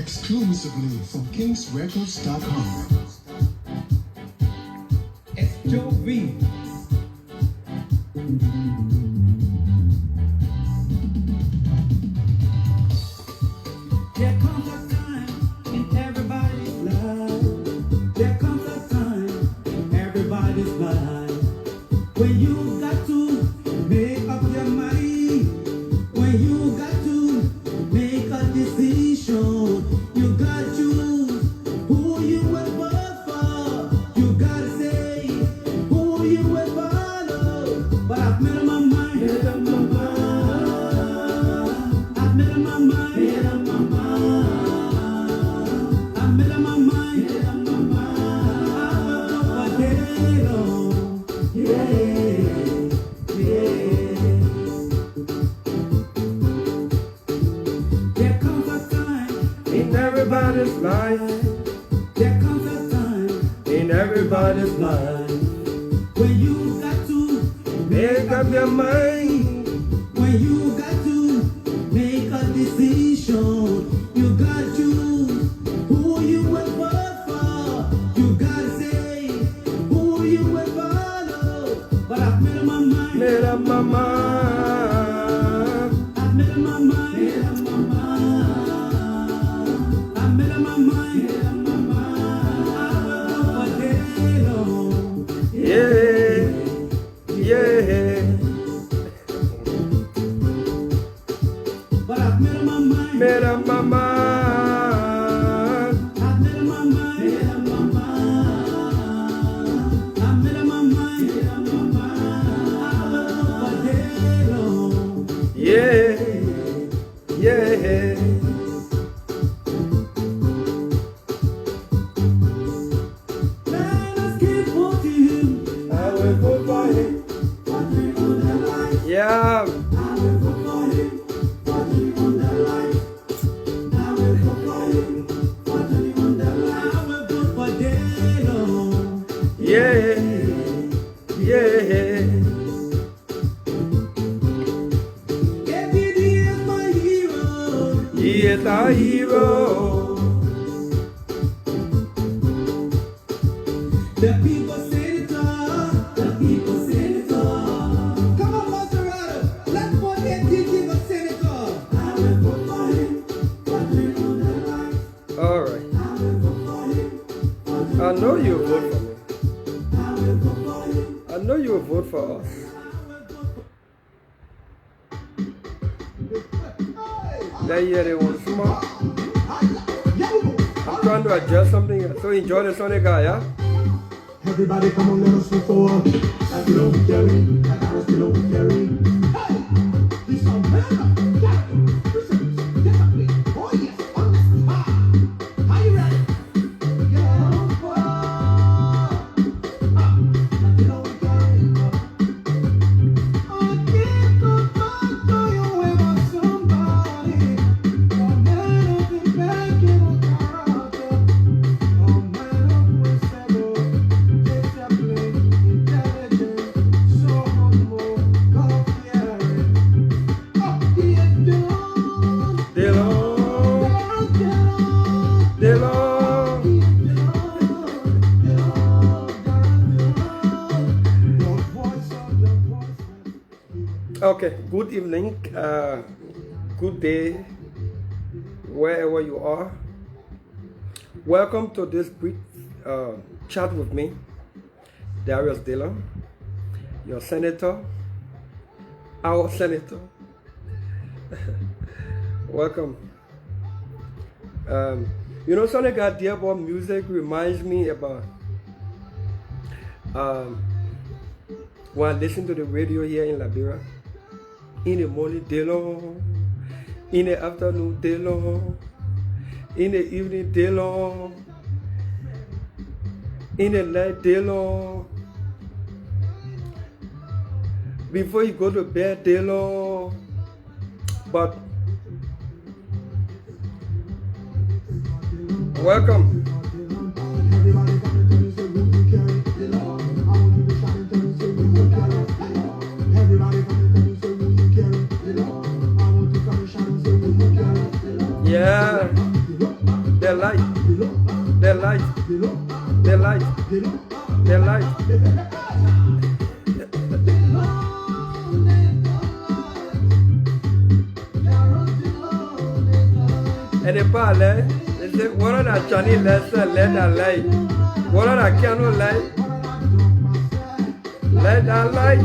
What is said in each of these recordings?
exclusively from kingsrecords.com. It's Joe V. There comes a time in everybody's life. There comes a time in everybody's life when you got to make up your mind. When you got to make a decision, you got to choose who you will vote for. You gotta say who you will follow. But I've made up my mind. Made up my mind. I've made up my mind. Made up my mind. I've made up my mind. Made up my mind. I will go for Dillon. Yeah, yeah. There comes a time in everybody's life. There comes a time in everybody's life when you got to make up your mind. When you got to make a decision, you got to choose who you will vote for. You gotta say who you will follow. But I've made up my mind. Made up my mind. I've made up my mind. Made up my mind. I made up my mind. Made up my mind. I will go for Dillon. Yeah, yeah. But I've made up my mind. Made up my mind. I've made up my mind. Made up my mind. I made up my mind. Made up my mind. I will go for Dillon. Yeah, yeah. Let us keep voting. I will vote for him. Voting on the line. Yeah. I will vote for him. Voting on the line. I will vote for him. Voting on the line. I will vote for Dillon. Yeah, yeah. Every is my hero. He is our hero. The people senator. The people senator. Come on, Maserati. Let's vote ATG for senator. I will vote for him. Voting on the line. All right. I will vote for him. Voting I know you will vote for me. I will vote for him. I know you will vote for us. That year they want to smoke. I'm trying to adjust something. So enjoy the Sonic guy, yeah? Everybody come on, let us move forward. That's it over, Jerry. That's it over, Jerry. Hey! This song, man. Listen, get up, please. Oh, yes. On the spot. Are you ready? Go for that's it over, Jerry. I can't go back to you with somebody. No matter the back in the character. No matter what's Okay, good evening, good day, wherever you are. Welcome to this brief chat with me, Darius Dillon, your senator, our senator. Welcome. You know, something I did about music reminds me about when I listen to the radio here in Liberia. In the morning, Dillon. In the afternoon, Dillon. In the evening, Dillon. In the night, Dillon. Before you go to bed, Dillon. But welcome. Yeah. the light, the light, the light, the light. And the parlay, they say, what are the Chinese lesson? Let that light. What are the candle light? Let that light.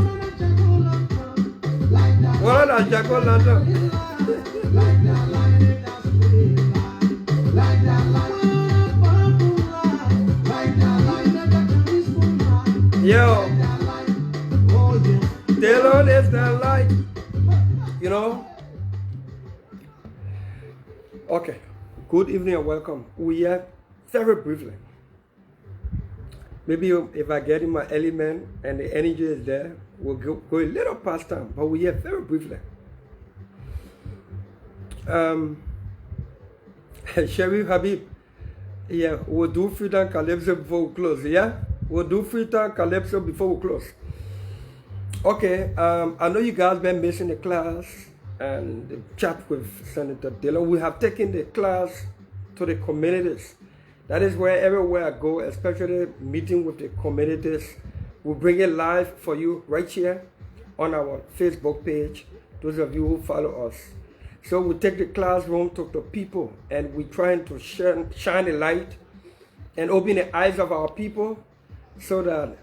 What are the jack o' lantern? Yo, Dillon is the light. You know? Okay. Good evening and welcome. We are very briefly. Maybe if I get in my element and the energy is there, we'll go a little past time. But we are very briefly. Sherry Habib. Yeah, we'll do freedom calypso before we close. Yeah? We'll do freedom calypso before we close. Okay, I know you guys been missing the class and the chat with Senator Dillon. We have taken the class to the communities. That is where everywhere I go, especially meeting with the communities, we bring it live for you right here on our Facebook page, those of you who follow us. So we take the classroom to the people and we're trying to shine the light and open the eyes of our people so that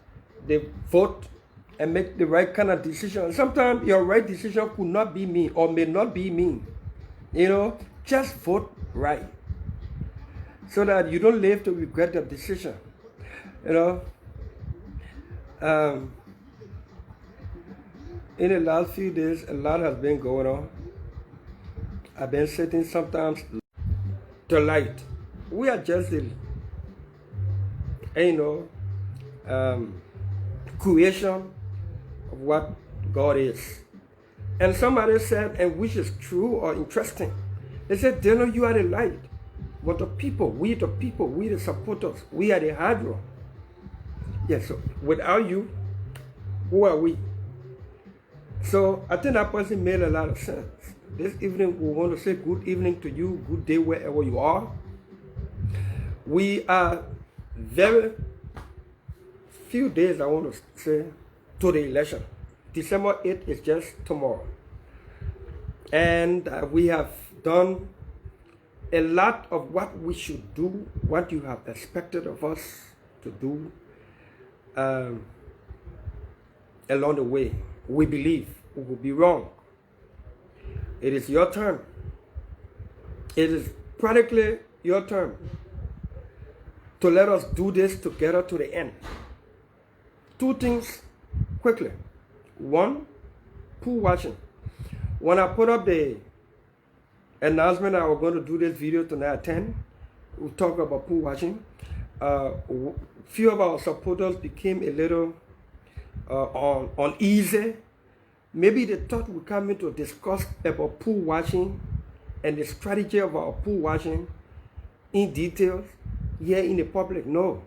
they vote and make the right kind of decision. Sometimes your right decision could not be me or may not be me. You know, just vote right so that you don't live to regret the decision. You know, in the last few days, a lot has been going on. I've been sitting sometimes the light. We are just the, creation of what God is. And somebody said, and which is true or interesting, they said, Dillon, you are the light. But the people, we the supporters, we are the hydro. Yes, so without you, who are we? So I think that person made a lot of sense. This evening, we want to say good evening to you, good day wherever you are. We are very few days, I want to say, to the election. December 8th is just tomorrow. And we have done a lot of what we should do, what you have expected of us to do along the way. We believe we will be wrong. It is your turn. It is practically your turn to let us do this together to the end. Two things quickly. One, pool watching. When I put up the announcement that we're going to do this video tonight at 10, we'll talk about pool watching. Few of our supporters became a little uneasy. Maybe they thought we come in to discuss about pool watching and the strategy of our pool watching in details here in the public. No.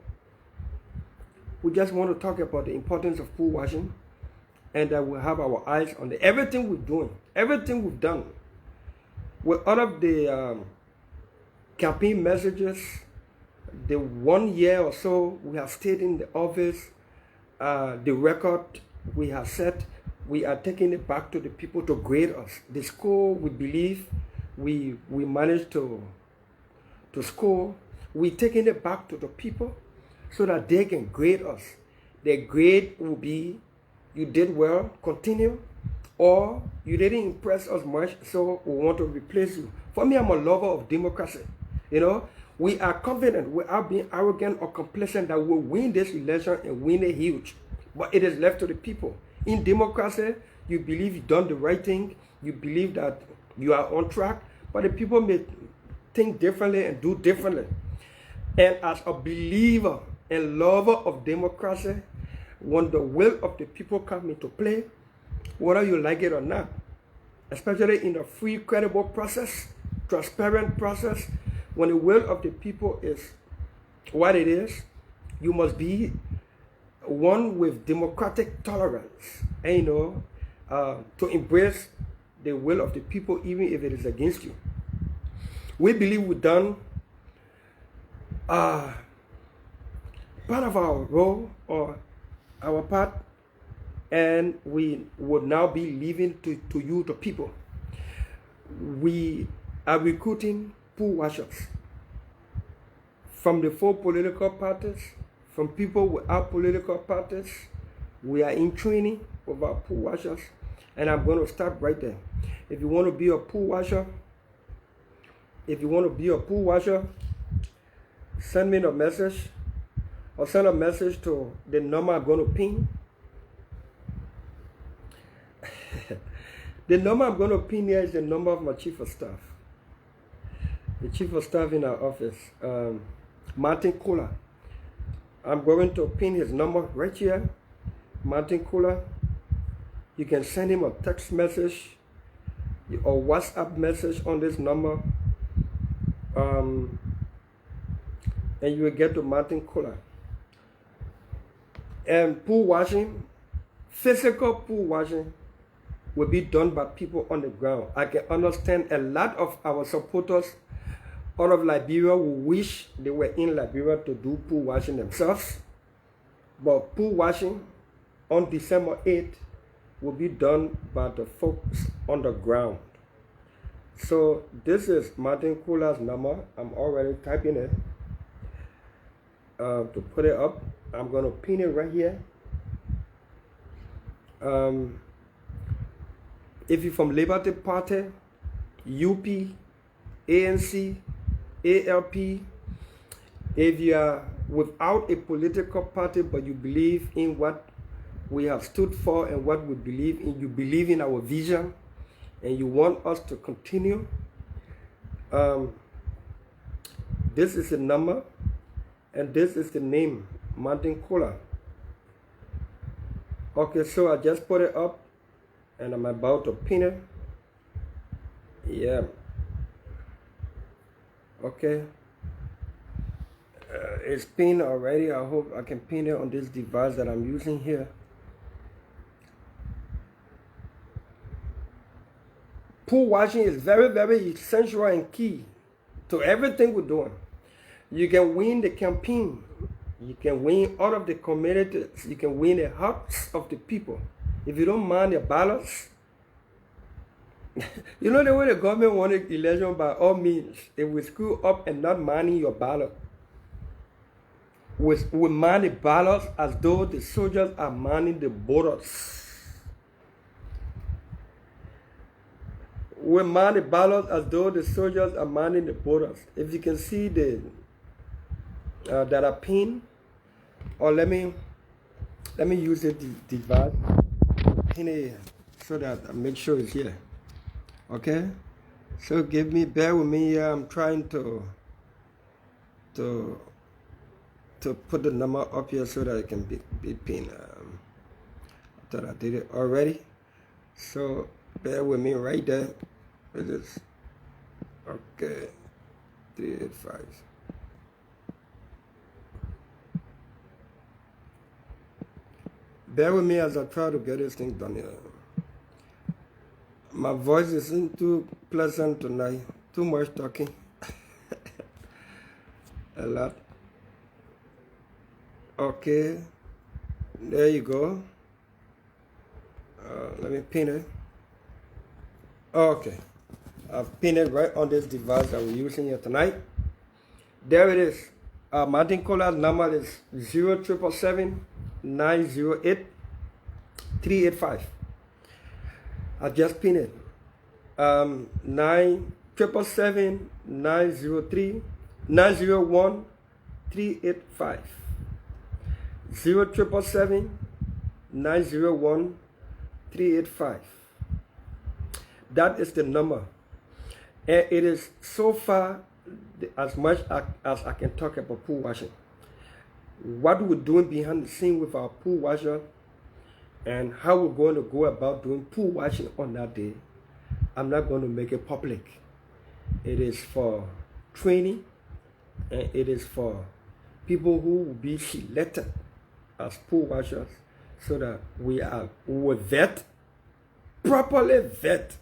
We just want to talk about the importance of pool watching and that we'll have our eyes on everything we're doing, everything we've done. With all of the campaign messages, the 1 year or so we have stayed in the office, the record we have set, we are taking it back to the people to grade us. The score, we believe we managed to score. We're taking it back to the people so that they can grade us. Their grade will be, you did well, continue, or you didn't impress us much, so we want to replace you. For me, I'm a lover of democracy. You know, we are confident without being arrogant or complacent that we'll win this election and win it huge. But it is left to the people. In democracy, you believe you've done the right thing, you believe that you are on track, but the people may think differently and do differently. And as a believer and lover of democracy, when the will of the people comes into play, whether you like it or not, especially in a free, credible process, transparent process, when the will of the people is what it is, you must be one with democratic tolerance, and to embrace the will of the people even if it is against you. We believe we've done part of our role or our part, and we would now be leaving to you, the people. We are recruiting pool washers from the 4 political parties, from people without political parties. We are in training with our pool washers, and I'm going to start right there. If you want to be a pool washer, send me a message, or send a message to the number I'm going to pin. The number I'm going to pin here is the number of my chief of staff. The chief of staff in our office, Martin Kohler. I'm going to pin his number right here, Martin Kohler. You can send him a text message or WhatsApp message on this number, and you will get to Martin Kohler. And pool washing, physical pool washing, will be done by people on the ground. I can understand a lot of our supporters out of Liberia who wish they were in Liberia to do pool washing themselves. But pool washing on December 8th will be done by the folks on the ground. So this is Martin Kohler's number. I'm already typing it to put it up. I'm going to pin it right here. If you're from Liberty Party, UP, ANC, ALP, if you are without a political party but you believe in what we have stood for and what we believe in, you believe in our vision, and you want us to continue, this is the number, and this is the name, Martin Kohler. Okay, so I just put it up, and I'm about to pin it. Yeah. Okay. It's pinned already. I hope I can pin it on this device that I'm using here. Pool washing is very, very essential and key to everything we're doing. You can win the campaign. You can win all of the communities. You can win the hearts of the people. If you don't mind the ballots, you know the way the government wanted election, by all means, if we screw up and not minding your ballot, we mind the ballots as though the soldiers are minding the borders. We mind the ballots as though the soldiers are minding the borders. If you can see the that are pinned, or let me use the device, pin it so that I make sure it's here. Okay, so bear with me here. I'm trying to put the number up here so that it can be pinned. I thought I did it already, so bear with me right there. It is okay. 385. Bear with me as I try to get this thing done here. My voice isn't too pleasant tonight. Too much talking. A lot. Okay. There you go. Let me pin it. Okay. I've pinned it right on this device that we're using here tonight. There it is. Martin Kohler's number is 0777-908-385. I just pinned it. 977-901-385. 0777-901-385. That is the number. And it is so far as much as I can talk about pool washing. What we're doing behind the scene with our pool washer, and how we're going to go about doing pool washing on that day, I'm not going to make it public. It is for training, and it is for people who will be selected as pool washers, so that we will vet, properly vet.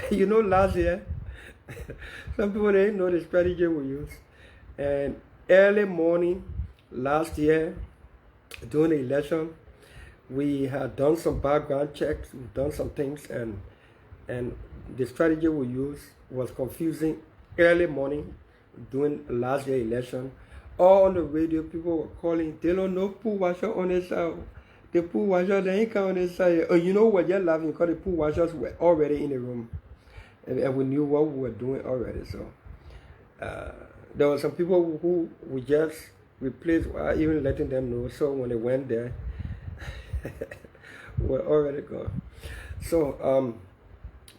You know, last year, some people didn't know the strategy we use. And early morning last year, during the election, we had done some background checks, we've done some things, and the strategy we used was confusing early morning during last year election. All on the radio, people were calling, they don't know pool washer on his side. The pool washer, they ain't on his side. Oh, you know what, you're laughing because the pool washers were already in the room. And we knew what we were doing already. So there were some people who we just replaced without even letting them know. So when they went there, we're already gone. So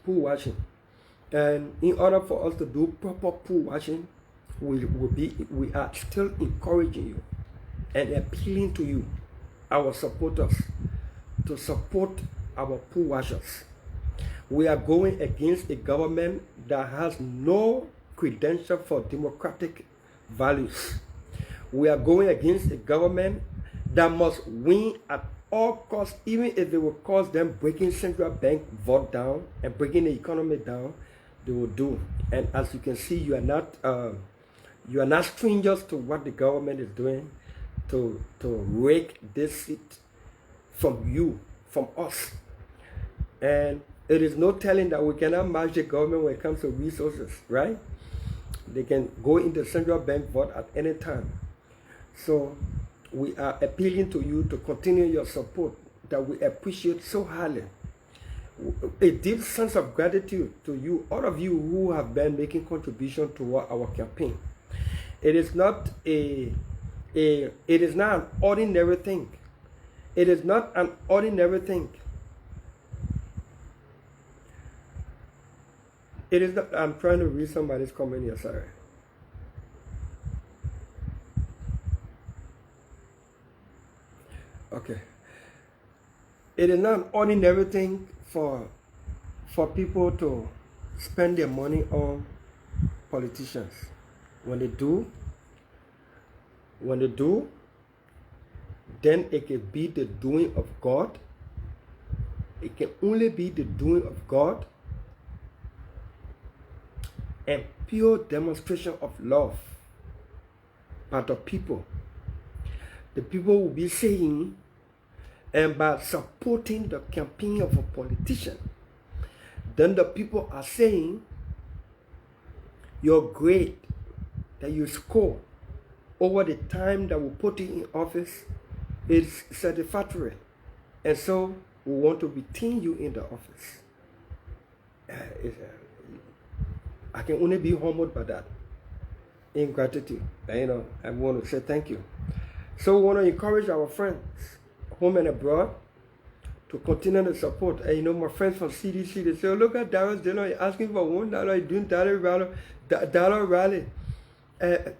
pool washing. And in order for us to do proper pool washing, we are still encouraging you and appealing to you, our supporters, to support our pool washers. We are going against a government that has no credential for democratic values. We are going against a government that must win at all costs, even if it will cost them breaking central bank vote down and breaking the economy down. They will do. And as you can see, you are not strangers to what the government is doing to rake this seat from you, from us. And it is no telling that we cannot match the government when it comes to resources, right? They can go into central bank vote at any time. So we are appealing to you to continue your support that we appreciate so highly. A deep sense of gratitude to you, all of you who have been making contribution toward our campaign. It is not an ordinary thing. It is not an ordinary thing. It is not. I'm trying to read somebody's comment here. Sorry. Okay. It is not an ordinary thing for people to spend their money on politicians. When they do, then it can be the doing of God. It can only be the doing of God and pure demonstration of love by the people. The people will be saying, and by supporting the campaign of a politician, then the people are saying, your grade that you score over the time that we put you in office is satisfactory. And so we want to retain you in the office. I can only be humbled by that in gratitude. And, I want to say thank you. So we want to encourage our friends, home and abroad, to continue to support. And my friends from CDC, they say, oh, look at Darius Dillon, he's asking for $1, he's doing dollar rally. I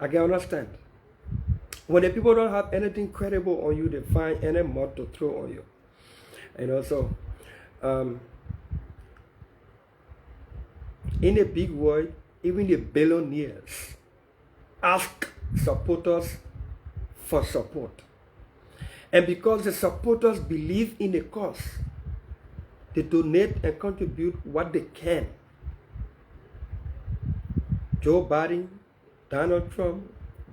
can understand. When the people don't have anything credible on you, they find any mud to throw on you. And also, in a big world, even the billionaires ask supporters for support. And because the supporters believe in the cause, they donate and contribute what they can. Joe Biden, Donald Trump,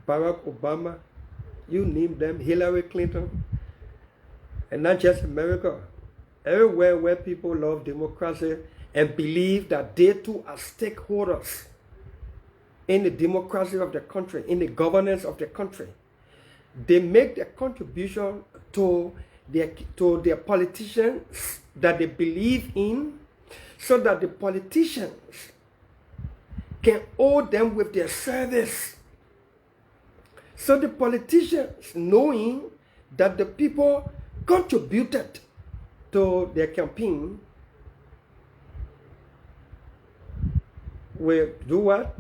Barack Obama, you name them, Hillary Clinton, and not just America. Everywhere where people love democracy and believe that they too are stakeholders in the democracy of the country, in the governance of the country. They make their contribution to their politicians that they believe in, so that the politicians can owe them with their service. So the politicians, knowing that the people contributed to their campaign, will do what?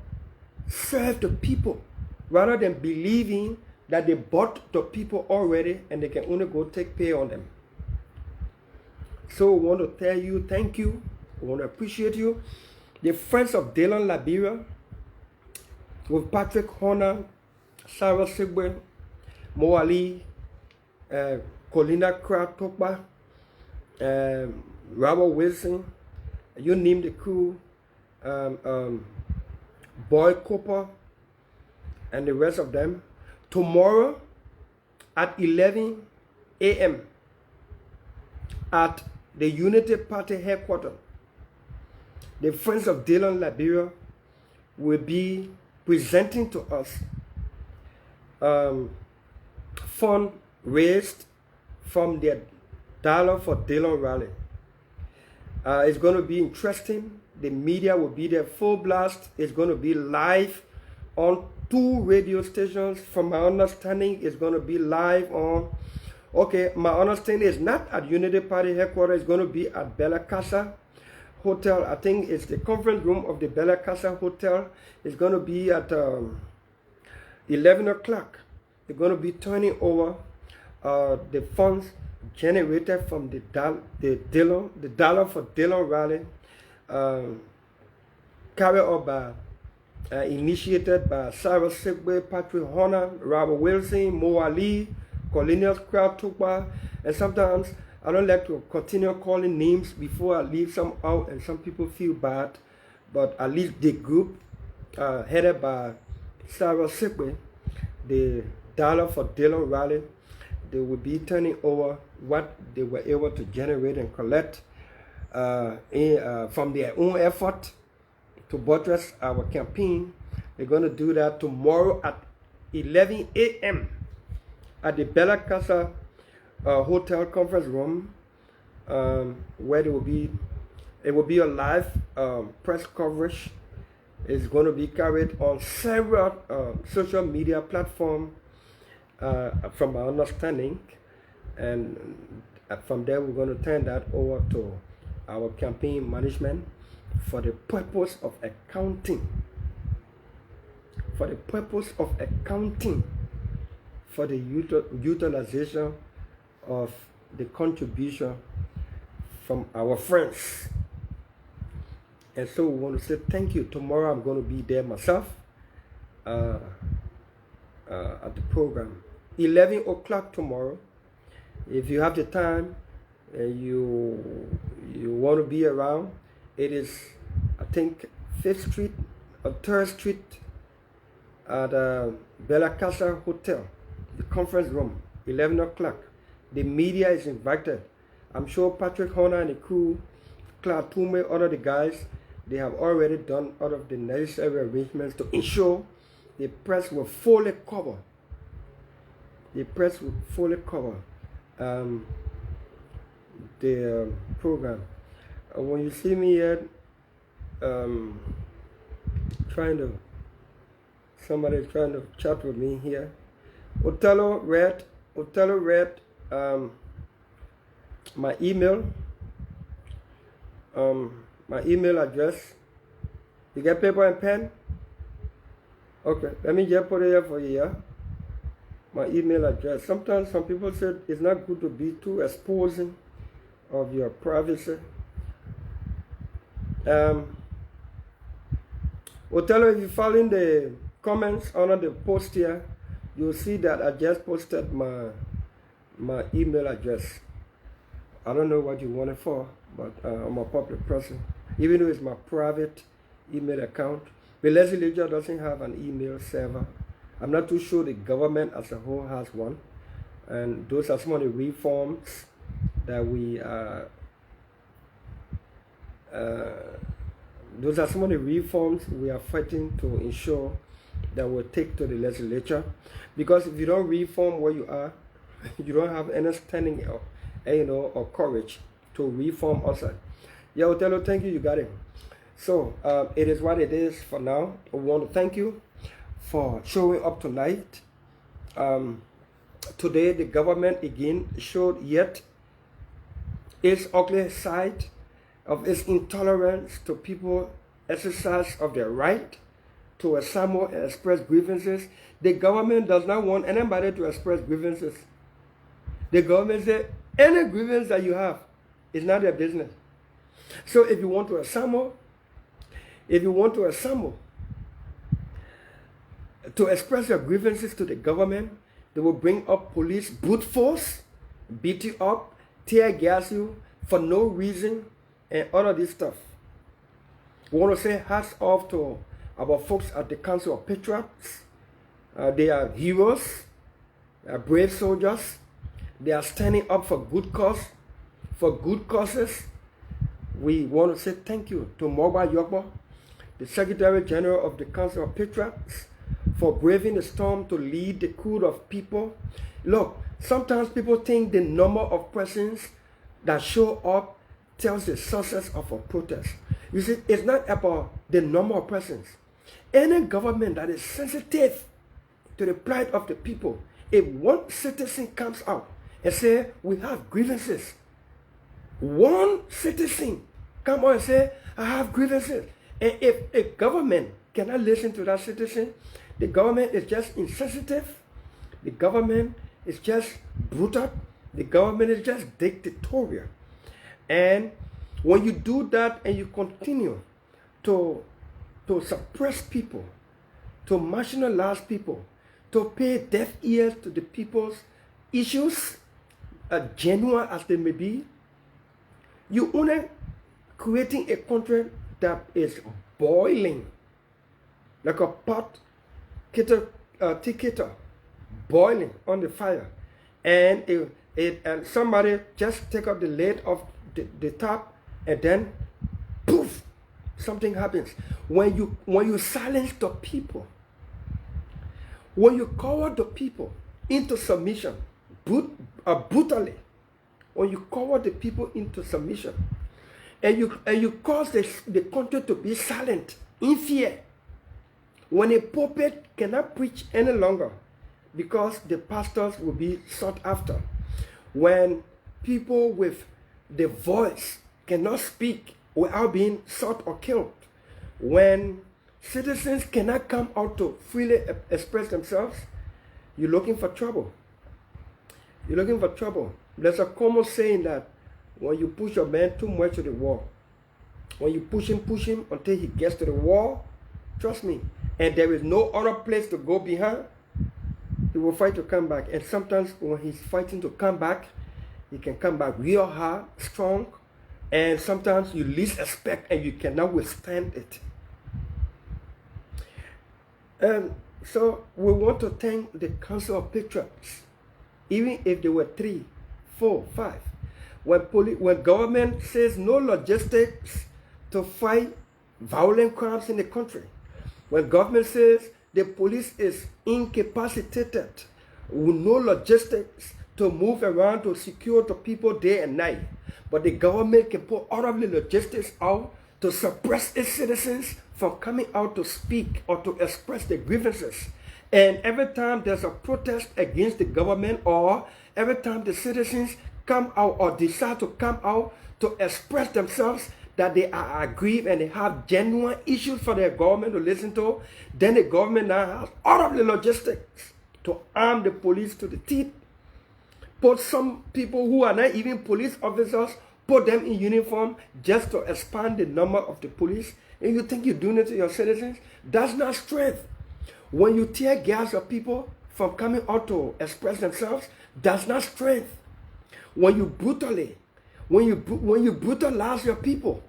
Serve the people, rather than believing that they bought the people already and they can only go take pay on them. So we want to tell you thank you. We want to appreciate you. The friends of Dillon, Liberia, with Patrick Horner, Sarah Sigbe, Moali, Colina Kratokba, Robert Wilson, you name the crew, Boy Cooper, and the rest of them. Tomorrow at 11 a.m. at the Unity Party headquarters, the Friends of Dillon, Liberia will be presenting to us fund raised from their Dollar for Dillon rally. It's going to be interesting. The media will be there full blast. It's going to be live on 2 radio stations. From my understanding, it's going to be live on, okay, my understanding is not at Unity Party headquarters. It's going to be at Bella Casa Hotel. I think it's the conference room of the Bella Casa Hotel. It's going to be at 11 o'clock. They're going to be turning over the funds generated from the Dollar for Dillon rally, carried out by, initiated by Cyrus Sigbe, Patrick Horner, Robert Wilson, Mo Ali, Cornelius Tukba, and sometimes I don't like to continue calling names before I leave some out and some people feel bad, but at least the group headed by Cyrus Sigbe, the Dollar for Dillon rally, they will be turning over what they were able to generate and collect from their own effort to buttress our campaign. They're going to do that tomorrow at 11 a.m. at the Bella Casa Hotel conference room, where it will be a live press coverage. It's going to be carried on several social media platforms, from my understanding, and from there we're going to turn that over to our campaign management for the purpose of accounting. For the purpose of accounting for the utilization of the contribution from our friends. And so we want to say thank you. Tomorrow I'm going to be there myself at the program. 11 o'clock tomorrow. If you have the time and you want to be around, it is, I think, 5th Street or 3rd Street at Bella Casa Hotel, the conference room, 11 o'clock. The media is invited. I'm sure Patrick Horner and the crew, Clark Tume, all of the guys, they have already done all of the necessary arrangements to ensure the press will fully cover. The press will fully cover the program. When you see me here, somebody trying to chat with me here. Othello read my email address. You get paper and pen? Okay, let me just put it here for you. Yeah? My email address. Sometimes some people say it's not good to be too exposing of your privacy. Othello, if you follow in the comments under the post here, you'll see that I just posted my email address. I don't know what you want it for, but I'm a public person. Even though it's my private email account, the legislature doesn't have an email server. I'm not too sure the government as a whole has one. And those are some of the reforms that we are fighting to ensure that we'll take to the legislature. Because if you don't reform where you are, you don't have any standing or courage to reform outside. Yeah, Othello, thank you, you got it. So it is what it is for now. I want to thank you for showing up tonight. Today the government again showed yet its ugly side of its intolerance to people exercise of their right to assemble and express grievances. The government does not want anybody to express grievances. The government says any grievance that you have is not their business. So if you want to assemble to express your grievances to the government, they will bring up police brute force, beat you up, tear gas you for no reason, and all of this stuff. We want to say hats off to our folks at the Council of Patriots. They are heroes, they are brave soldiers. They are standing up for good cause, for good causes. We want to say thank you to Moba Yokbo, the Secretary General of the Council of Patriots, for braving the storm to lead the crew of people. Look, sometimes people think the number of persons that show up tells the success of a protest. You see, it's not about the number of persons. Any government that is sensitive to the plight of the people, if one citizen comes out and say, we have grievances, one citizen come out and say, I have grievances, and if a government cannot listen to that citizen, the government is just insensitive, the government is just brutal, the government is just dictatorial. And when you do that and you continue to suppress people, to marginalize people, to pay deaf ears to the people's issues, genuine as they may be, you only creating a country that is boiling like a pot tea kettle boiling on the fire, and and somebody just take up the lid of the top, and then poof, something happens. When you silence the people, when you cover the people into submission brutally, when you cover the people into submission, and you cause the country to be silent in fear, when a pulpit cannot preach any longer because the pastors will be sought after, when people with the voice cannot speak without being shot or killed, when citizens cannot come out to freely express themselves, you're looking for trouble. You're looking for trouble. There's a common saying that when you push a man too much to the wall, when you push him until he gets to the wall, trust me, and there is no other place to go behind, he will fight to come back. And sometimes when he's fighting to come back, he can come back real hard, strong, and sometimes you least expect and you cannot withstand it. So we want to thank the Council of Patriots, even if there were 3, 4, 5. When government says no logistics to fight violent crimes in the country, when government says the police is incapacitated with no logistics to move around to secure the people day and night, but the government can put all of the logistics out to suppress its citizens from coming out to speak or to express their grievances. And every time there's a protest against the government, or every time the citizens come out or decide to come out to express themselves that they are aggrieved and they have genuine issues for their government to listen to, then the government now has all of the logistics to arm the police to the teeth, put some people who are not even police officers, put them in uniform just to expand the number of the police, and you think you're doing it to your citizens? That's not strength. When you tear gas of people from coming out to express themselves, that's not strength. When you brutalize your people,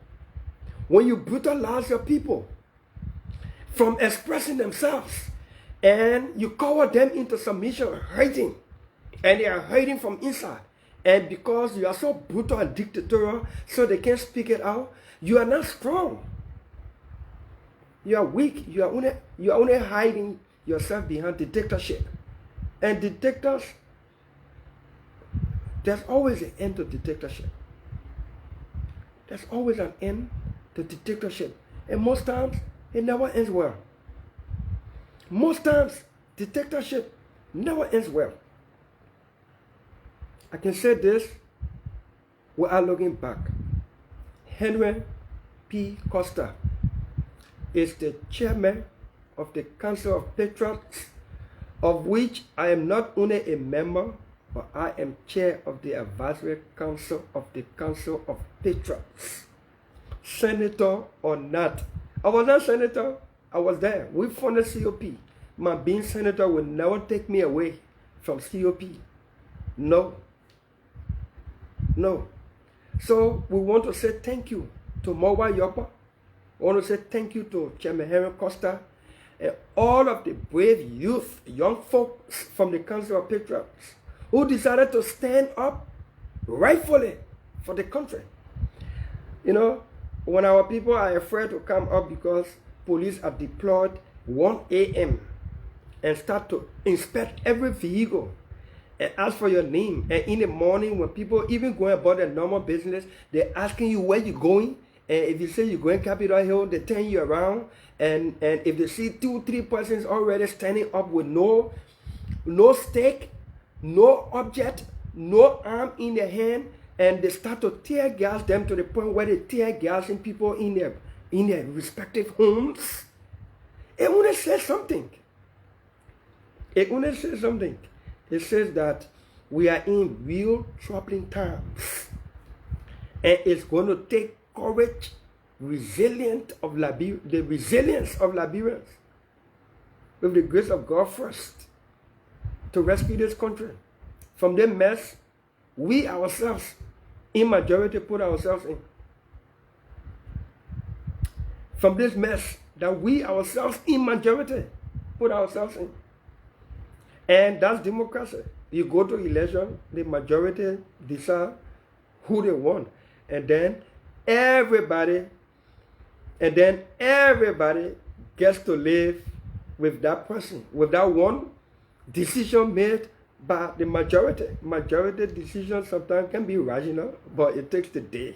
when you brutalize your people from expressing themselves, and you cover them into submission, hiding, and they are hiding from inside, and because you are so brutal and dictatorial, so they can't speak it out, you are not strong. You are weak. You are only hiding yourself behind dictatorship. And dictators, there's always an end to dictatorship. There's always an end to dictatorship. And most times, it never ends well. Most times, dictatorship never ends well. I can say this without looking back. Henry P. Costa is the chairman of the Council of Patriots, of which I am not only a member, but I am chair of the Advisory Council of the Council of Patriots. Senator or not. I was not senator, I was there. We funded COP. My being senator will never take me away from COP. No. No. So we want to say thank you to Mowa Yopa I want to say thank you to Chairman Henry Costa and all of the brave youth, young folks from the Council of Patriots who decided to stand up rightfully for the country. You know, when our people are afraid to come up because police are deployed 1 a.m. and start to inspect every vehicle and ask for your name. And in the morning, when people even going about their normal business, they're asking you where you're going. And if you say you're going Capitol Hill, they turn you around. And if they see 2-3 persons already standing up with no stake, no object, no arm in their hand, and they start to tear gas them to the point where they tear gassing people in their respective homes, it only says something. It only says something. It says that we are in real troubling times. And it's going to take courage, the resilience of Liberians, with the grace of God first, to rescue this country from the mess we ourselves, in majority, put ourselves in. From this mess that we ourselves, in majority, put ourselves in. And that's democracy. You go to election, the majority decide who they want. And then everybody gets to live with that person, with that one decision made by the majority. Majority decisions sometimes can be rational, but it takes the day.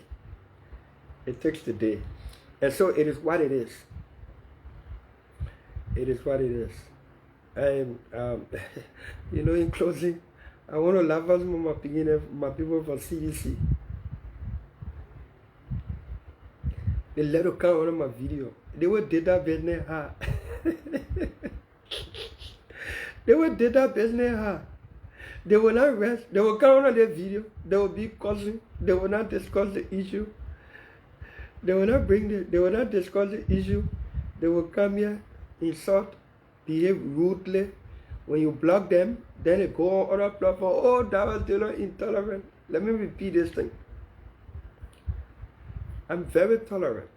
It takes the day. And so it is what it is. It is what it is. And, in closing, I want to laugh at some of my people from CDC. They let it come on my video. They will did that business hard. They will did that business hard. They will not rest. They will come on their video. They will be causing. They will not discuss the issue. They will not discuss the issue. They will come here, insult, behave rudely. When you block them, then they go on other platform. Oh, Darius Dillon intolerant. Let me repeat this thing. I'm very tolerant.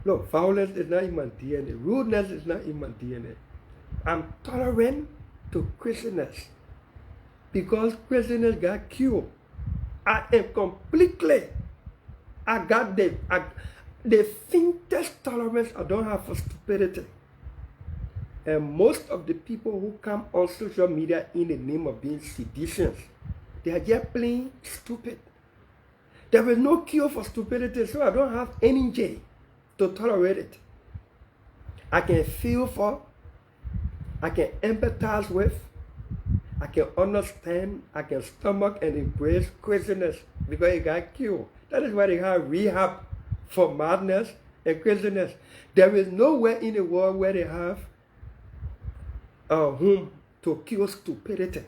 Look, violence is not in my DNA. Rudeness is not in my DNA. I'm tolerant to craziness because craziness got killed. I got the faintest tolerance I don't have for stupidity. And most of the people who come on social media in the name of being seditious, they are just plain stupid. There is no cure for stupidity, so I don't have energy to tolerate it. I can feel for, I can empathize with, I can understand, I can stomach and embrace craziness because it got killed. That is why they have rehab for madness and craziness. There is nowhere in the world where they have a home to cure stupidity.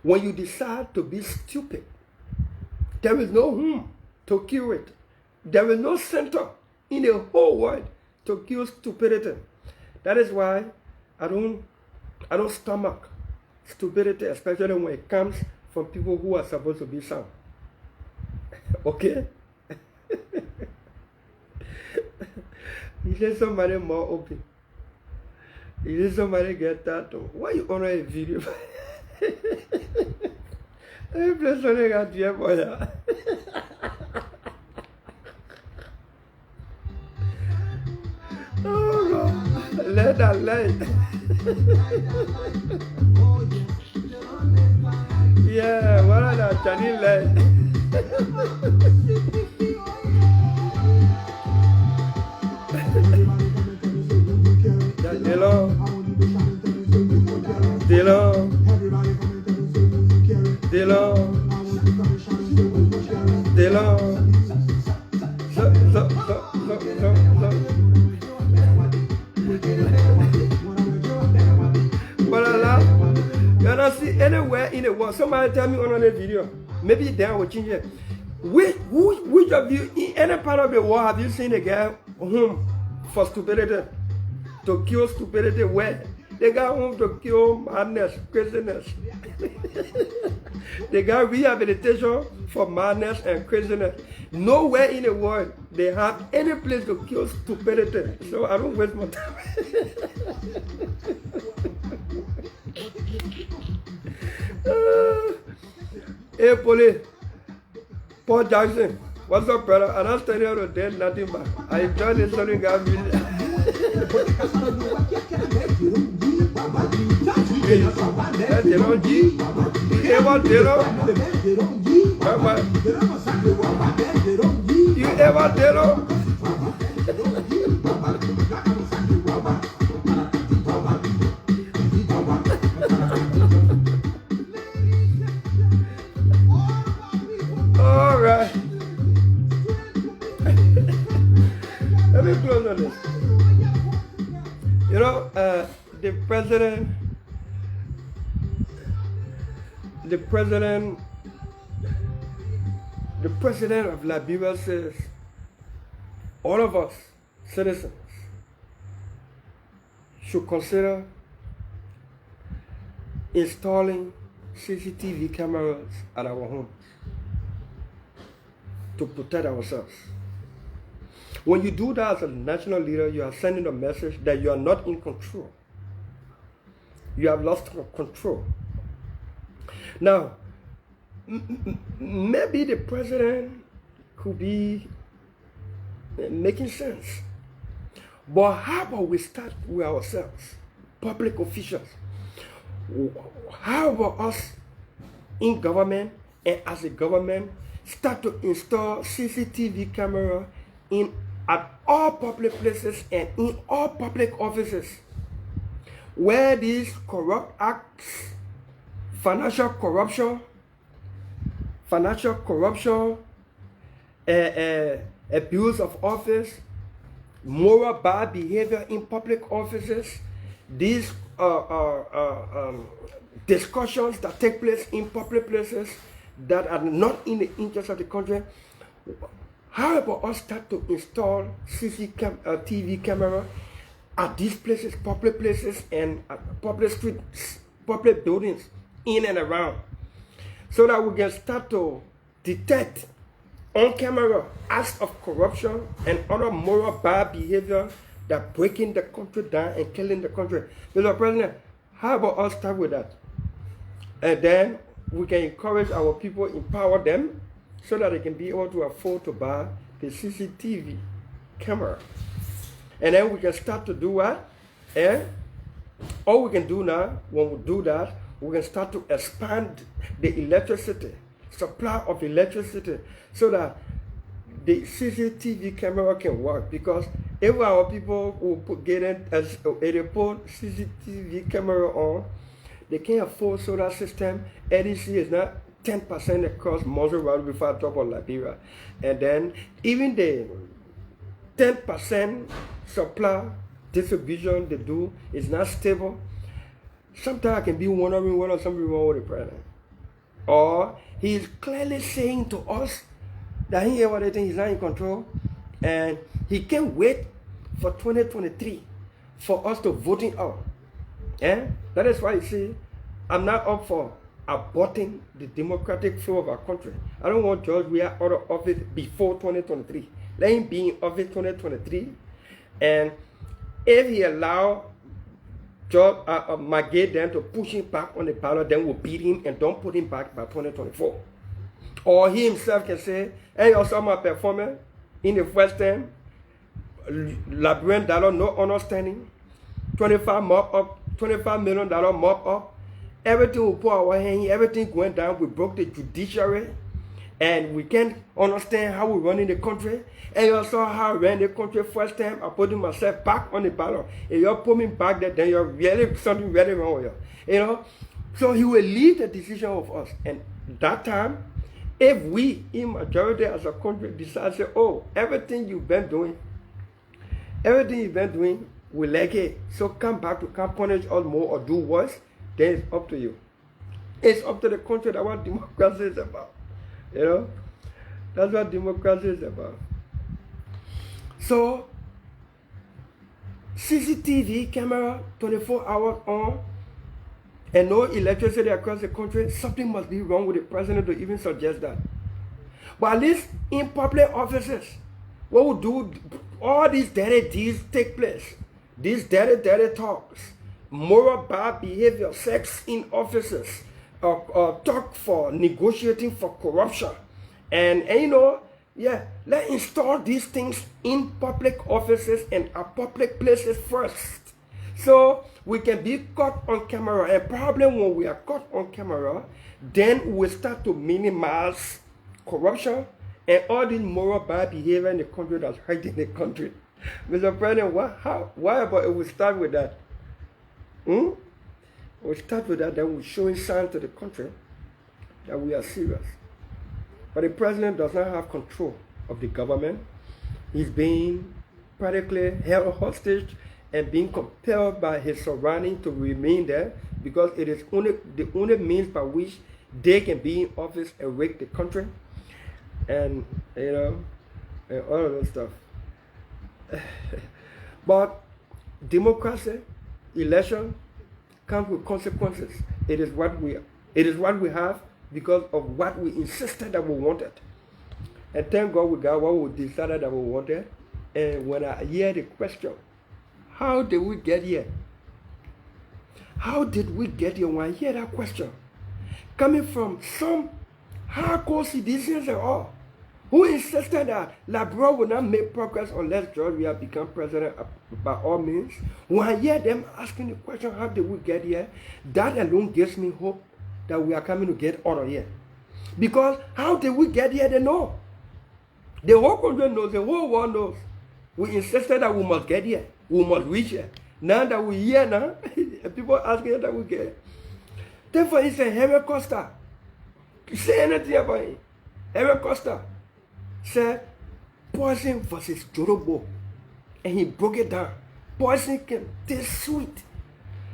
When you decide to be stupid, there is no home to cure it. There is no center in the whole world to cure stupidity. That is why I don't stomach stupidity, especially when it comes from people who are supposed to be sound. Okay? You need somebody more open. You need somebody get that. Why you honor a video? Let me play something out here for you. Oh God, let that light. Yeah, what are that Chinese light? Dillon. You don't see anywhere in the world. Somebody tell me on the video. Maybe then I will change it. Which of you in any part of the world have you seen a guy home for stupidity? To cure stupidity where They got home to cure madness, craziness. They got rehabilitation for madness and craziness. Nowhere in the world they have any place to cure stupidity. So I don't waste my time. Hey, police. Paul Jackson. What's up, brother? I'm not standing here to do nothing but I enjoy listening to music. Dillon G. You ever Dillon? You ever Dillon? All right. Let me close on this. You know, the president of Liberia says all of us citizens should consider installing CCTV cameras at our homes to protect ourselves. When you do that as a national leader, you are sending a message that you are not in control. You have lost control. Now, maybe the president could be making sense. But how about we start with ourselves, public officials? How about us in government and as a government start to install CCTV camera at all public places and in all public offices where these corrupt acts, financial corruption, abuse of office, moral bad behavior in public offices, these discussions that take place in public places that are not in the interest of the country. How about us start to install TV camera at these places, public places, and at public streets, public buildings, in and around, so that we can start to detect on camera acts of corruption and other moral bad behavior that breaking the country down and killing the country. Mr. President, how about us start with that? And then we can encourage our people, empower them, so that they can be able to afford to buy the CCTV camera. And then we can start to do what? And all we can do now, when we do that, we can start to expand the electricity, supply of electricity, so that the CCTV camera can work. Because if our people will put CCTV camera on, they can't afford solar system. ADC is not 10% across Mosel Road before I talk about Liberia. And then even the 10% supply distribution they do is not stable. Sometimes I can be wondering whether something wrong with the president. Or he is clearly saying to us that he everything is not in control, and he can't wait for 2023 for us to vote him out. And that is why you see, I'm not up for aborting the democratic flow of our country. I don't want George Weah out of office before 2023. Let him be in office 2023, and if he allow George Magay then to push him back on the ballot, then we'll beat him and don't put him back by 2024. Or he himself can say, hey, you saw my performance in the first term, Liberian dollar, no understanding, $25 million mop up. Everything we put our hand, everything going down. We broke the judiciary, and we can't understand how we run in the country. And you saw how I ran the country first time. I put myself back on the ballot. If you put me back there, then you're really something really wrong with you. You know? So he will leave the decision of us. And that time, if we in majority as a country decide to say, oh, everything you've been doing, we like it. So come back to come punish us more or do worse, then it's up to you. It's up to the country. That's what democracy is about. You know? That's what democracy is about. So, CCTV camera 24 hours on, and no electricity across the country, something must be wrong with the president to even suggest that. But at least in public offices, what we do, all these dirty deeds take place. These dirty talks, moral bad behavior, sex in offices, talk for negotiating for corruption. And you know, yeah, let's install these things in public offices and at public places first. So we can be caught on camera. And probably when we are caught on camera, then we start to minimize corruption and all this moral bad behavior in the country that's hurting the country. Mr. President, why about if we start with that? We start with that, then we're showing signs to the country that we are serious. But the president does not have control of the government. He's being practically held hostage and being compelled by his surroundings to remain there because it is the only means by which they can be in office and wreck the country. And, you know, and all of that stuff. But democracy, election, comes with consequences. It is what we have because of what we insisted that we wanted. And thank God we got what we decided that we wanted. And when I hear the question, how did we get here? How did we get here? When I hear that question, coming from some hardcore citizens and all, who insisted that Liberia will not make progress unless George will become president by all means. When I hear them asking the question, how did we get here? That alone gives me hope that we are coming to get out of here. Because how did we get here? They know. The whole country knows, the whole world knows. We insisted that we must get here. We must reach here. Now that we're here now, people asking that we get here. Take for instance, Henry Costa. Say anything about him. Henry Costa said poison versus Jorobo, and he broke it down. Poison can taste sweet.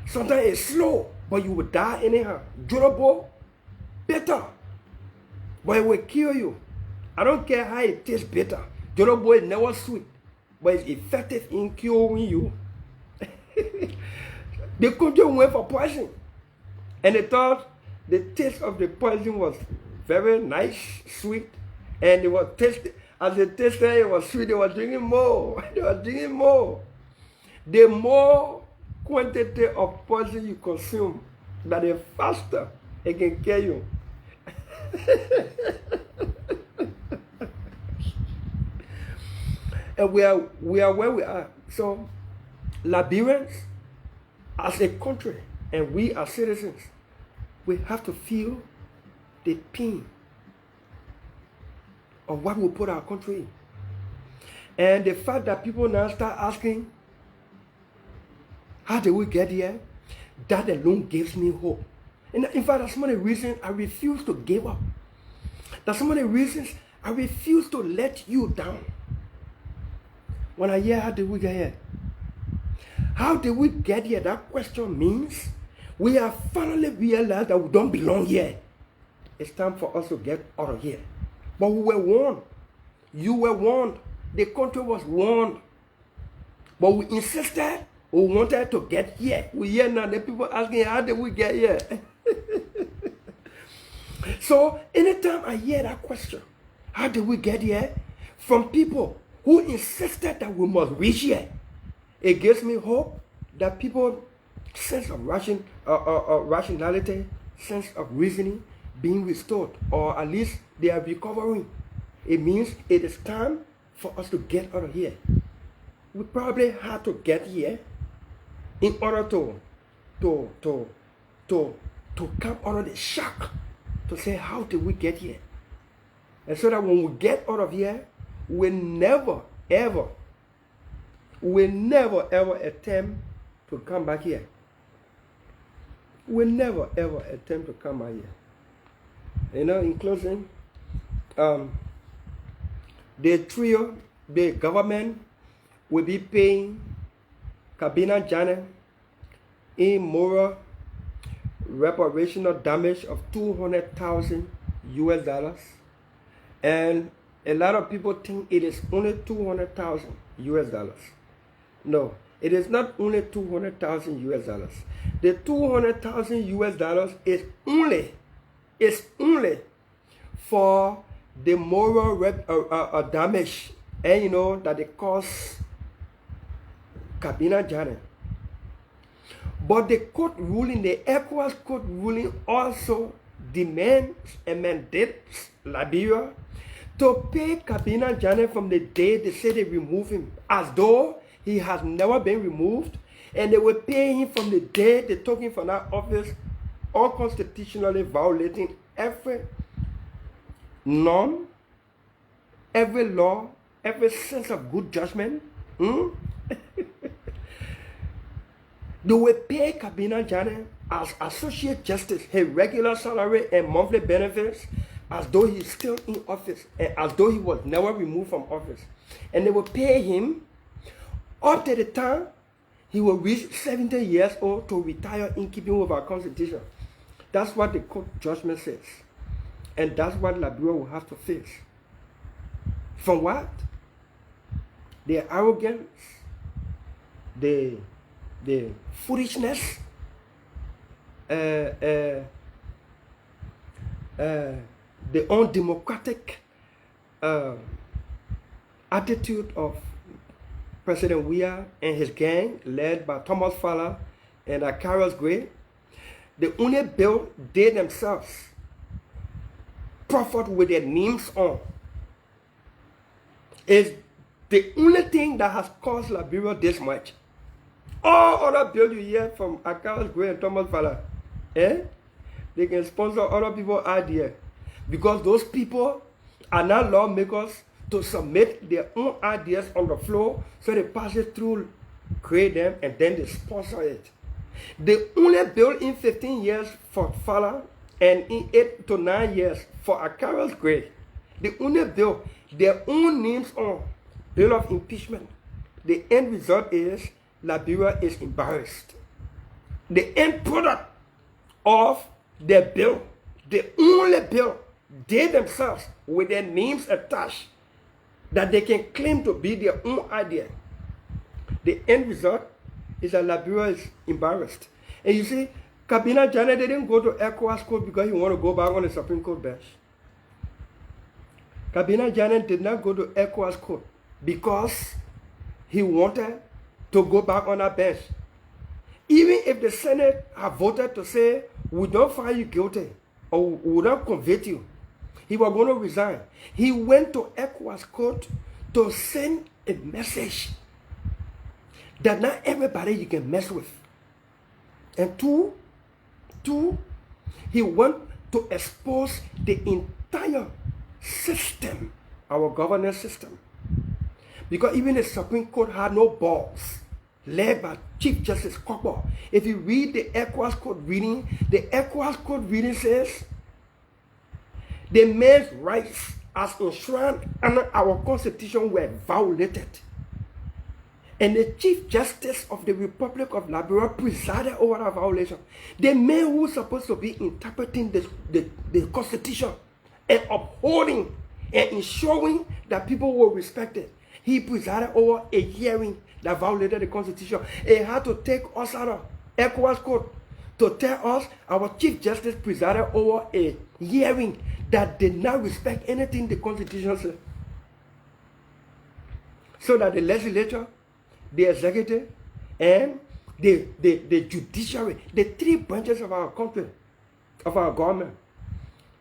Sometimes it's slow, but you will die anyhow. Jorobo, bitter, but it will kill you. I don't care how it tastes bitter. Jorobo is never sweet, but it's effective in curing you. The country went for poison, and they thought the taste of the poison was very nice, sweet. And they were tasting, as they tasted, it was sweet, they were drinking more. They were drinking more. The more quantity of poison you consume, the faster it can kill you. And we are where we are. So, Liberians, as a country, and we as citizens, we have to feel the pain of what we put our country in. And the fact that people now start asking, how did we get here? That alone gives me hope. And in fact, that's some of the reasons I refuse to give up. That's some of the reasons I refuse to let you down. When I hear, how did we get here? How did we get here? That question means we have finally realized that we don't belong here. It's time for us to get out of here. But we were warned. You were warned. The country was warned. But we insisted. We wanted to get here. We hear now the people asking, how did we get here? So anytime I hear that question, how did we get here? From people who insisted that we must reach here, it gives me hope that people's sense of rationality, sense of reasoning being restored, or at least they are recovering. It means it is time for us to get out of here. We probably had to get here in order to come out of the shock, to say, how did we get here? And so that when we get out of here, we never ever attempt to come back here. We never ever attempt to come back here. You know, in closing, the government will be paying Kabina Jane in moral reparational damage of $200,000 US. And a lot of people think it is only $200,000 US. No, It is not only 200,000 US dollars. The 200,000 US dollars is only for the moral damage, and you know that it costs Kabina Janet. But the court ruling, the ECOWAS court ruling, also demands and mandates Liberia to pay Kabina Janet from the day they say they remove him, as though he has never been removed, and they will pay him from the day they took him from that office, unconstitutionally violating every norm, every law, every sense of good judgment. They will pay Kabina Janet as associate justice his regular salary and monthly benefits, as though he's still in office and as though he was never removed from office. And they will pay him up to the time he will reach 70 years old to retire in keeping with our constitution. That's what the court judgment says. And that's what Liberia will have to face. From what? The arrogance, the foolishness, the undemocratic attitude of President Weah and his gang, led by Thomas Fowler and Carlos Gray. The only bill they themselves proffered with their names on is the only thing that has cost Liberia this much. All other bills you hear from Carlos Gray and Thomas Fowler, they can sponsor other people's ideas, because those people are not lawmakers to submit their own ideas on the floor, so they pass it through, create them, and then they sponsor it. The only bill in 15 years for Fowler and in 8 to 9 years for Carlos Gray, the only bill, their own names on, bill of impeachment. The end result is Liberia is embarrassed. The end product of the bill, the only bill, they themselves with their names attached, that they can claim to be their own idea. The end result is that Liberia is embarrassed. And you see, Kabina Janet didn't go to ECOWAS court because he wanted to go back on the Supreme Court bench. Kabina Janet did not go to ECOWAS court because he wanted to go back on that bench. Even if the Senate had voted to say, we don't find you guilty, or we don't convict you, he was going to resign. He went to ECOWAS court to send a message that not everybody you can mess with. And two, he went to expose the entire system, our governance system. Because even the Supreme Court had no balls, led by Chief Justice Copper. If you read the ECOWAS court reading, the ECOWAS court reading says, the man's rights as enshrined under our Constitution were violated. And the Chief Justice of the Republic of Liberia presided over that violation. The man who was supposed to be interpreting the Constitution and upholding and ensuring that people were respected, he presided over a hearing that violated the Constitution. It had to take us out of ECOWAS court to tell us our Chief Justice presided over a hearing that did not respect anything the Constitution said. So that the legislature, the executive, and the judiciary, the three branches of our country, of our government,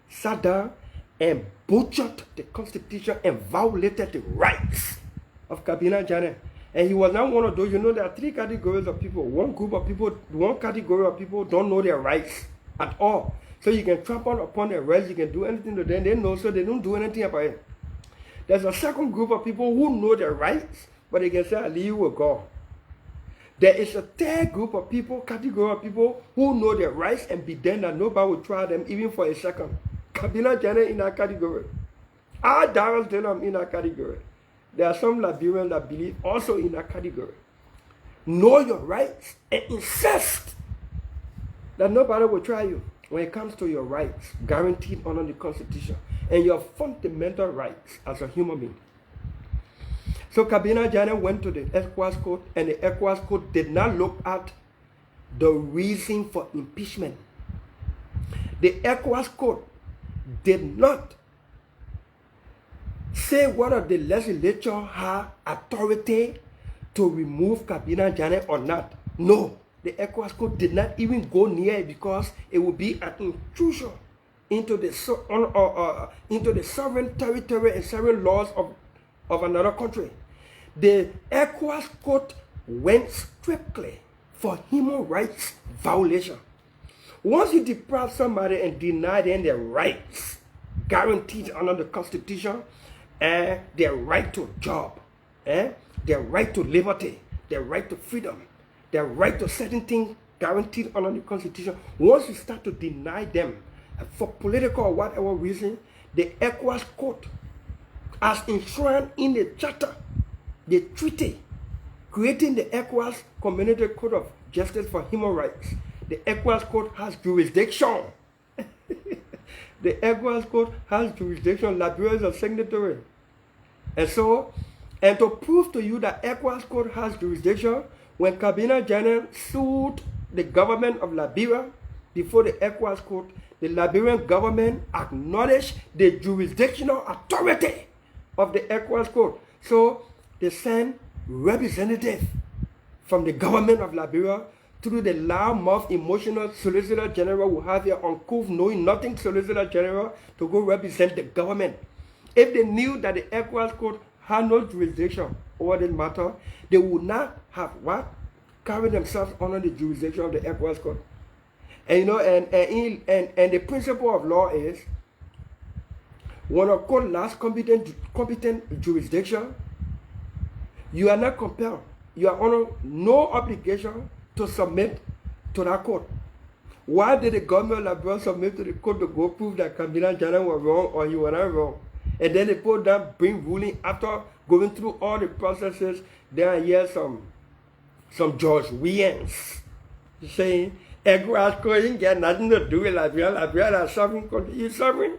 sat down and butchered the Constitution and violated the rights of Kabina Janet. And he was not one of those. You know, there are three categories of people. One category of people don't know their rights at all. So you can trample upon their rights, you can do anything to them. They know, so they don't do anything about it. There's a second group of people who know their rights, but they can say, I leave you with God. There is a third group of people, category of people, who know their rights and pretend that nobody will try them even for a second. Kabina Janet in that category. Abe Darius Dillon in that category. There are some Liberians that believe also in that category. Know your rights and insist that nobody will try you when it comes to your rights guaranteed under the Constitution and your fundamental rights as a human being. So Kabina Janet went to the ECOWAS court, and the ECOWAS court did not look at the reason for impeachment. The ECOWAS court did not say whether the legislature had authority to remove Kabina Janet or not. No, the ECOWAS court did not even go near it because it would be an intrusion into the sovereign territory and sovereign laws of another country. The ECOWAS court went strictly for human rights violation. Once you deprive somebody and deny them their rights guaranteed under the Constitution, and their right to a job, their right to liberty, their right to freedom, their right to certain things guaranteed under the Constitution, once you start to deny them for political or whatever reason, the ECOWAS court, as enshrined in the charter, the treaty creating the ECOWAS Community Code of Justice for Human Rights, the ECOWAS court has jurisdiction. The ECOWAS court has jurisdiction. Liberia is a signatory. And so, and to prove to you that ECOWAS court has jurisdiction, when Kabina Janet sued the government of Liberia before the ECOWAS court, the Liberian government acknowledged the jurisdictional authority of the ECOWAS court. So they sent representatives from the government of Liberia through the loudmouth, emotional Solicitor General who have here uncouth, knowing nothing Solicitor General to go represent the government. If they knew that the ECOWAS court had no jurisdiction over this matter, they would not have what? Carried themselves under the jurisdiction of the ECOWAS court. And you know, and the principle of law is when a court lacks competent jurisdiction, you are not compelled. You are under no obligation to submit to that court. Why did the government of Liberia submit to the court to go prove that Kabina Janet was wrong or he was not wrong? And then they put that bring ruling after going through all the processes. There are here some George Williams saying, ECOWAS court ain't got nothing to do with Liberia. Liberia is a sovereign country. You're sovereign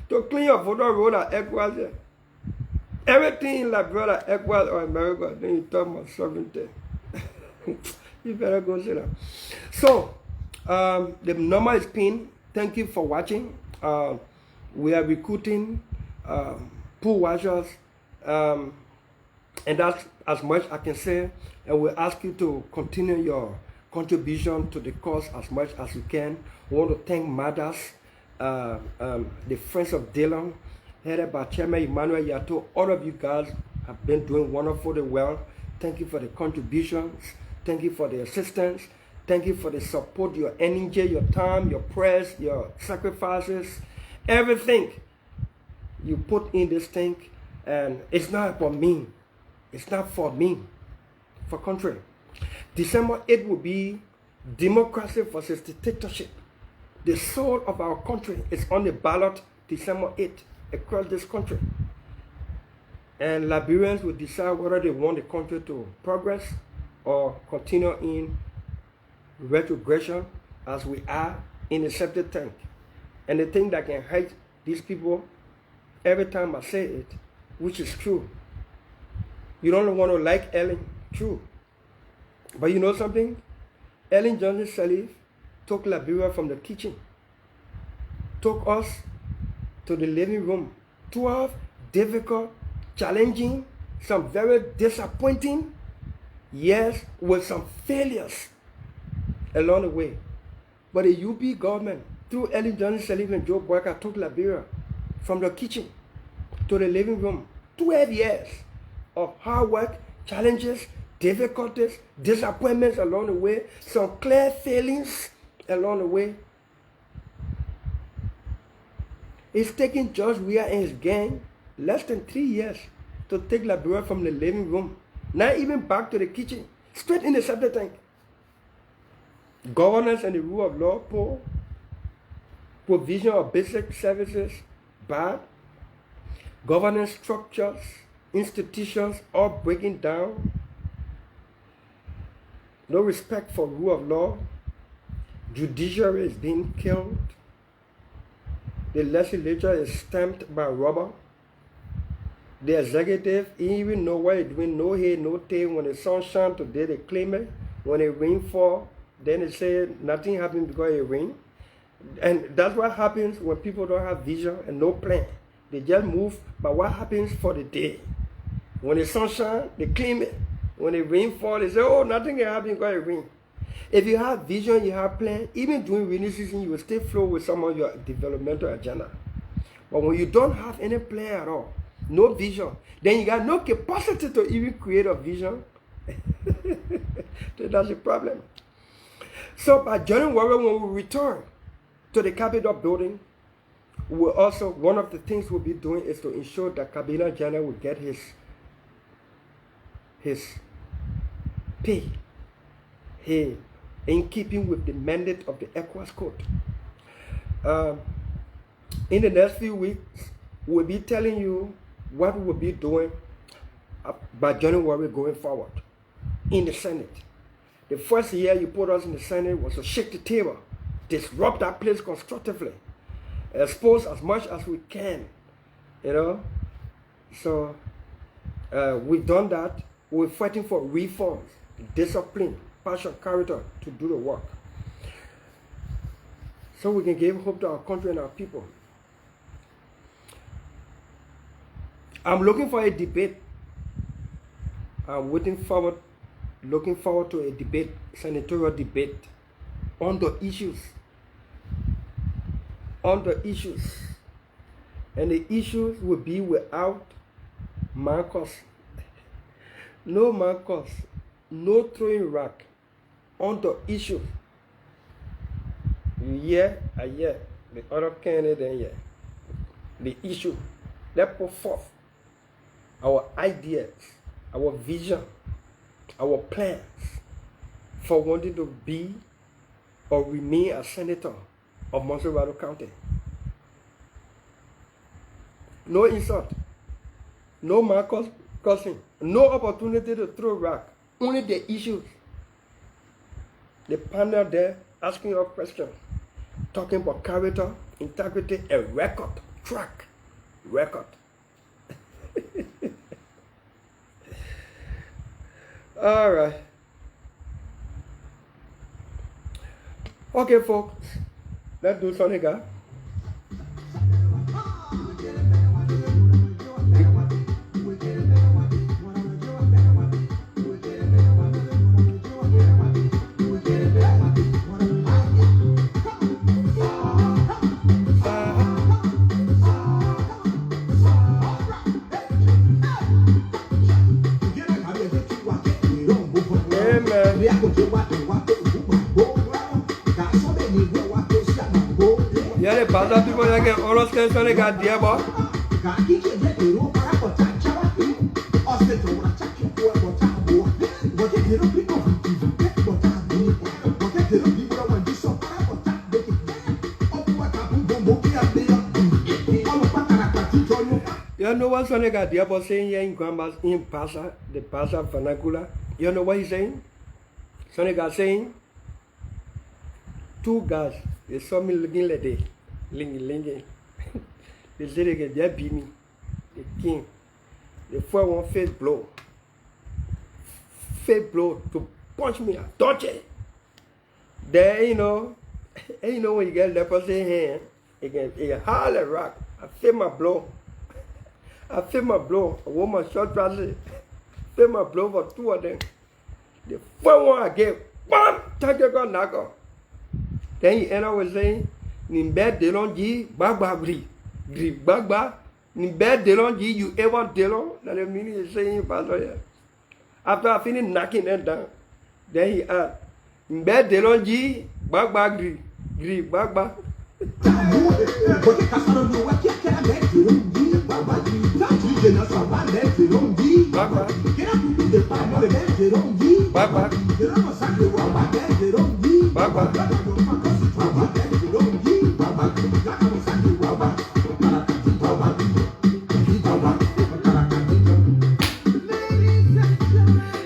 to clean your photo road at ECOWAS there. Everything in Liberia, ECOWAS or America, then you talk about sovereignty. You better go sit down. So, the number is pinned. Thank you for watching. We are recruiting pool washers, and that's as much I can say. And we ask you to continue your contribution to the cause as much as you can. We want to thank mothers, the Friends of Dillon, headed by Chairman Emmanuel Yato. All of you guys have been doing wonderfully well. Thank you for the contributions. Thank you for the assistance. Thank you for the support, your energy, your time, your prayers, your sacrifices, everything you put in this thing. And it's not for me. It's not for me. For country. December 8th will be democracy versus dictatorship. The soul of our country is on the ballot December 8th across this country. And Liberians will decide whether they want the country to progress or continue in retrogression as we are in a septic tank. And the thing that can hurt these people every time I say it, which is true. You don't want to like Ellen, true. But you know something? Ellen Johnson Sirleaf took Liberia from the kitchen, took us to the living room. 12 difficult, challenging, some very disappointing years with some failures along the way. But the UP government, through Ellen Johnson Sirleaf and Joe Boyka, took Liberia from the kitchen to the living room. 12 years of hard work, challenges, difficulties, disappointments along the way, some clear failings along the way. It's taking George Weah and his gang less than 3 years to take Liberia from the living room, not even back to the kitchen, straight in the septic tank. Governance and the rule of law, poor. Provision of basic services, bad. Governance structures, institutions, all breaking down. No respect for rule of law. Judiciary is being killed. The legislature is stamped by rubber. The executive, he even know what he's doing, no head, no tail. When the sun shines today, they claim it. When the rain fall, then they say nothing happened because it rained. And that's what happens when people don't have vision and no plan. They just move by what happens for the day. When the sun shines, they claim it. When the rain falls, they say, oh, nothing can happen because it rain. If you have vision, you have plan, even during rainy season, you will still flow with some of your developmental agenda. But when you don't have any plan at all, no vision, then you got no capacity to even create a vision. So that's the problem. So by joining Warrior, when we return to the Capitol building, we also, one of the things we'll be doing is to ensure that Kabila General will get his pay in keeping with the mandate of the ECOWAS Code. In the next few weeks, we'll be telling you what we will be doing by joining Warrior going forward in the Senate. The first year you put us in the Senate was to shake the table, disrupt that place constructively, expose as much as we can, you know. So we've done that. We're fighting for reforms, discipline, passion, character to do the work, so we can give hope to our country and our people. I'm looking for a debate. I'm looking forward to a debate, senatorial debate on the issues. And the issues will be without Marcus. No Marcus, no throwing rock on the issue. Yeah, the other candidate, yeah. The issue. Let's put forth our ideas, our vision, our plans for wanting to be or remain a senator of Montserrat County. No insult, no Marcus cussing, no opportunity to throw rock, only the issues. The panel there asking your questions, talking about character, integrity, a record, track record. All right. Okay, folks, let's do something, guys. Yeah, the bad people that get all those things when they got there, boy. You know what Sonny got there, boy, saying here in Grandma's in Pasa, the Pasa vernacular? You know what he's saying? Sonny got saying, two guys, they saw me looking like they linging. They said they can just beat me. The king. The first one face blow. Face blow to punch me and touch it. Then you know when you get leprosy hand, it can howl a rock. I feel my blow. A woman shot drastic. Feel my blow for two of them. The first one I gave, bam, tactical knocker. Then he ended up with saying, Nimbe Dillon G, Bagba Gri, Bagba, Nimbe Dillon G, you ever Dillon? That's the meaning he's saying, Pastor. After I finished knocking them down, then he asked, Nimbe Dillon G, Bagba Gri, Bagba.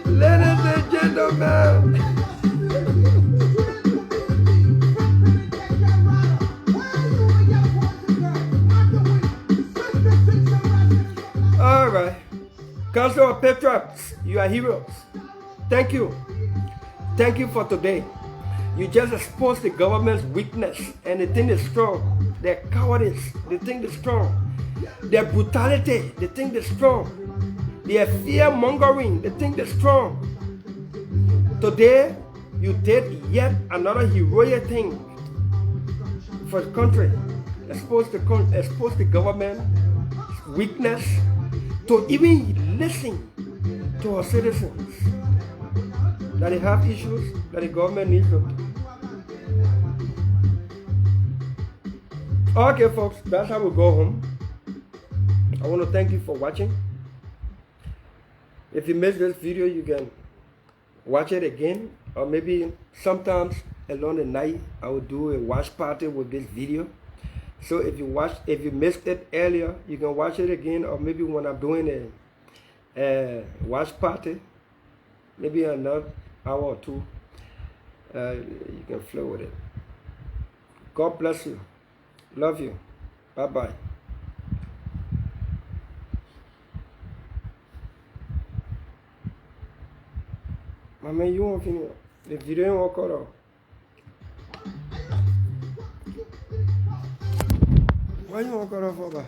Ladies and gentlemen. All right. patriots. You are heroes. Thank you. Thank you for today. You just exposed the government's weakness, and the thing is strong. Their cowardice, the thing is strong. Their brutality, the thing is strong. Their fear mongering, the thing is strong. Today, you did yet another heroic thing for the country. Expose the government's weakness to even listen to our citizens. That they have issues that the government needs to. Okay, folks, that's how we go home. I want to thank you for watching. If you missed this video, you can watch it again, or maybe sometimes along the night I will do a watch party with this video. So if you missed it earlier, you can watch it again, or maybe when I'm doing a watch party, maybe another hour or two, you can flow with it. God bless you. Love you. Bye-bye. My man, you won't finish. The video won't cut off. Why you won't cut off, Baba?